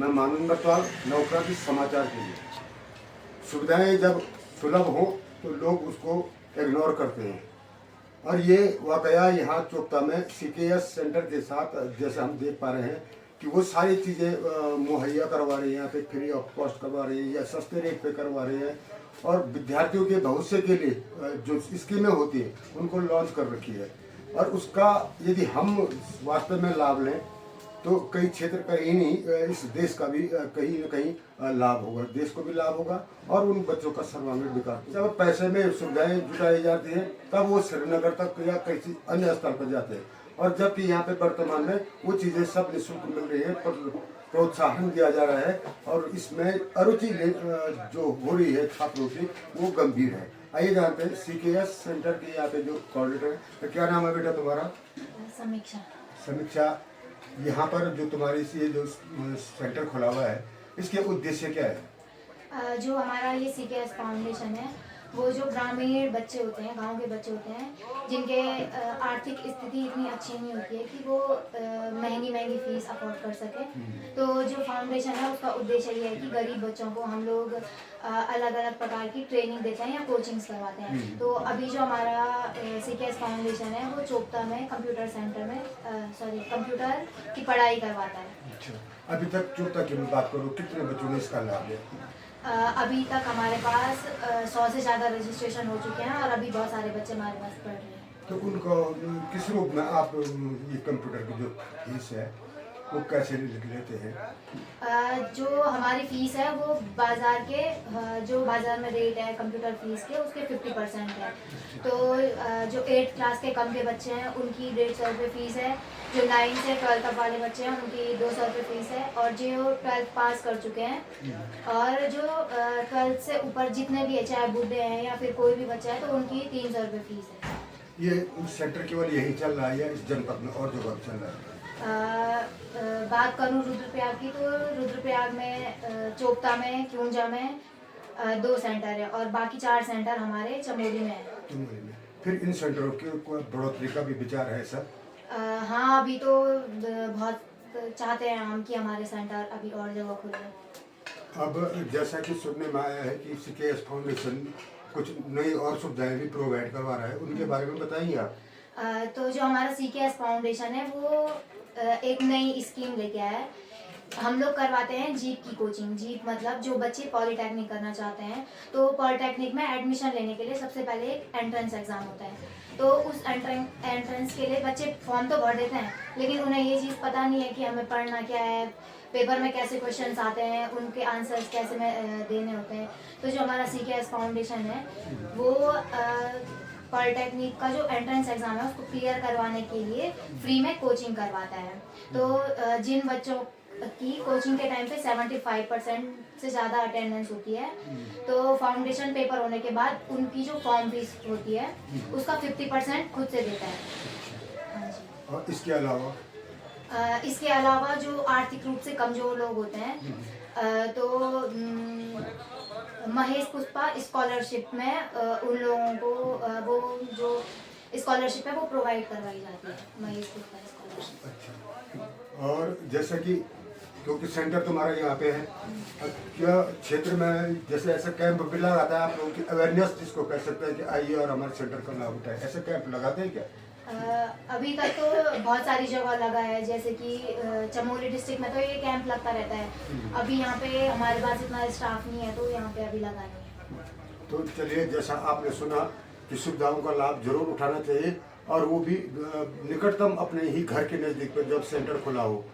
मैं मानव बटवाल, नवक्रांति समाचार के लिए। सुविधाएं जब सुलभ हो तो लोग उसको इग्नोर करते हैं, और ये वाकया यहाँ चोपता में सीकेएस सेंटर के साथ जैसे हम देख पा रहे हैं कि वो सारी चीज़ें मुहैया करवा रही हैं, यहाँ पे फ्री ऑफ कॉस्ट करवा रही है या सस्ते रेट पे करवा रही है, और विद्यार्थियों के भविष्य के लिए जो स्कीमें होती हैं उनको लॉन्च कर रखी है। और उसका यदि हम वास्तव में लाभ लें तो कई क्षेत्र का ही नहीं, इस देश का भी कहीं न कहीं लाभ होगा, देश को भी लाभ होगा और उन बच्चों का सर्वांगीण विकास। जब पैसे में सुविधाएं जुटाई जाती हैं तब वो श्रीनगर तक या किसी अन्य स्थल पर जाते हैं, और जबकि यहाँ पे वर्तमान में वो चीज़ें सब निःशुल्क मिल रही है, प्रोत्साहन दिया जा रहा है, और इसमें अरुचि जो हो रही है छात्रों की वो गंभीर है। आइए जानते हैं सीकेएस सेंटर के यहाँ पे जो कोऑर्डिनेटर है, तो क्या नाम है बेटा तुम्हारा? समीक्षा। समीक्षा, यहाँ पर जो तुम्हारी ये जो सेंटर खुला हुआ है इसके उद्देश्य क्या है? जो हमारा ये सीकेएस फाउंडेशन है वो जो ग्रामीण बच्चे होते हैं, गांव के बच्चे होते हैं जिनके आर्थिक स्थिति इतनी अच्छी नहीं होती है कि वो महंगी महंगी फीस अफोर्ड कर सके, तो जो फाउंडेशन है उसका उद्देश्य ये है कि गरीब बच्चों को हम लोग अलग अलग प्रकार की ट्रेनिंग देते हैं या कोचिंग्स करवाते हैं। तो अभी जो हमारा सीकेएस फाउंडेशन है वो चोपता में कंप्यूटर सेंटर में कंप्यूटर की पढ़ाई करवाता है। अच्छा, अभी तक चोपता की बात करो, कितने बच्चों ने इसका लाभ लिया? अभी तक हमारे पास 100 से ज़्यादा रजिस्ट्रेशन हो चुके हैं और अभी बहुत सारे बच्चे हमारे पास पढ़ रहे हैं। तो उनको किस रूप में आप ये कंप्यूटर की जो फीस है वो कैसे लेते हैं? जो हमारी फीस है वो बाज़ार के जो बाज़ार में रेट है कंप्यूटर फीस के उसके 50% है। तो जो 8th क्लास के कम के बच्चे हैं उनकी 150 रुपये फ़ीस है, जो 9 से 12 तक वाले बच्चे हैं उनकी 200 रुपये फ़ीस है, और जो 12th पास कर चुके हैं और जो 12th से ऊपर जितने भी है, चाहे बूढ़े हैं या फिर कोई भी बच्चा है, तो उनकी 300 रुपये फ़ीस है। ये सेंटर केवल यही चल रहा है या इस जनपद में और जगह चल रहा है? बात करूँ रुद्रप्रयाग की तो रुद्रप्रयाग में, चोपता में, क्यूंजा में 2 सेंटर है और बाकी 4 सेंटर हमारे चमोली में है। फिर इन सेंटरों की कोई बढ़ोतरी का भी विचार है सर? हाँ, अभी तो बहुत चाहते हैं हम कि हमारे सेंटर अभी और जगह खुले। अब जैसा कि सुनने में आया है कि सीकेएस फाउंडेशन कुछ नई और सुविधाएं भी प्रोवाइड करवा रहा है, उनके बारे में बताइए आप। तो जो हमारा सीकेएस फाउंडेशन है वो एक नई स्कीम लेके आया है। हम लोग करवाते हैं जीप की कोचिंग। जीप मतलब जो बच्चे पॉलीटेक्निक करना चाहते हैं, तो पॉलीटेक्निक में एडमिशन लेने के लिए सबसे पहले एक एंट्रेंस एग्ज़ाम होता है। तो उस एंट्रेंस के लिए बच्चे फॉर्म तो भर देते हैं, लेकिन उन्हें ये चीज़ पता नहीं है कि हमें पढ़ना क्या है, पेपर में कैसे क्वेश्चंस आते हैं, उनके आंसर्स कैसे देने होते हैं। तो जो हमारा सीकेएस फाउंडेशन है वो पॉलीटेक्निक का जो एंट्रेंस एग्ज़ाम है उसको क्लियर करवाने के लिए फ्री में कोचिंग करवाता है। तो जिन बच्चों की कोचिंग के टाइम पे 75% से ज़्यादा अटेंडेंस होती है, तो फाउंडेशन पेपर होने के बाद उनकी जो फॉर्म फीस होती है उसका 50% खुद से देता है। हाँ जी। और इसके अलावा जो आर्थिक रूप से कमज़ोर लोग होते हैं, तो महेश पुष्पा स्कॉलरशिप में उन लोगों को वो जो स्कॉलरशिप है वो प्रोवाइड करवाई जाती है, महेश पुष्पा स्कॉलरशिप। अच्छा, और जैसा कि क्योंकि सेंटर तुम्हारा यहाँ पे है, क्या क्षेत्र में जैसे ऐसा कैंप भी लगाता है आप लोगों की अवेयरनेस जिसको कह सकते हैं कि आइए और हमारे सेंटर का लाभ उठाए, ऐसे कैंप लगाते हैं क्या? अभी तक तो बहुत सारी जगह लगा है, जैसे कि चमोली डिस्ट्रिक्ट में तो ये कैंप लगता रहता है। अभी यहाँ पे हमारे पास इतना स्टाफ नहीं है तो यहाँ पे अभी लगा नहीं है। तो चलिए, जैसा आपने सुना कि सुविधाओं का लाभ जरूर उठाना चाहिए, और वो भी निकटतम अपने ही घर के नज़दीक पर जब सेंटर खुला हो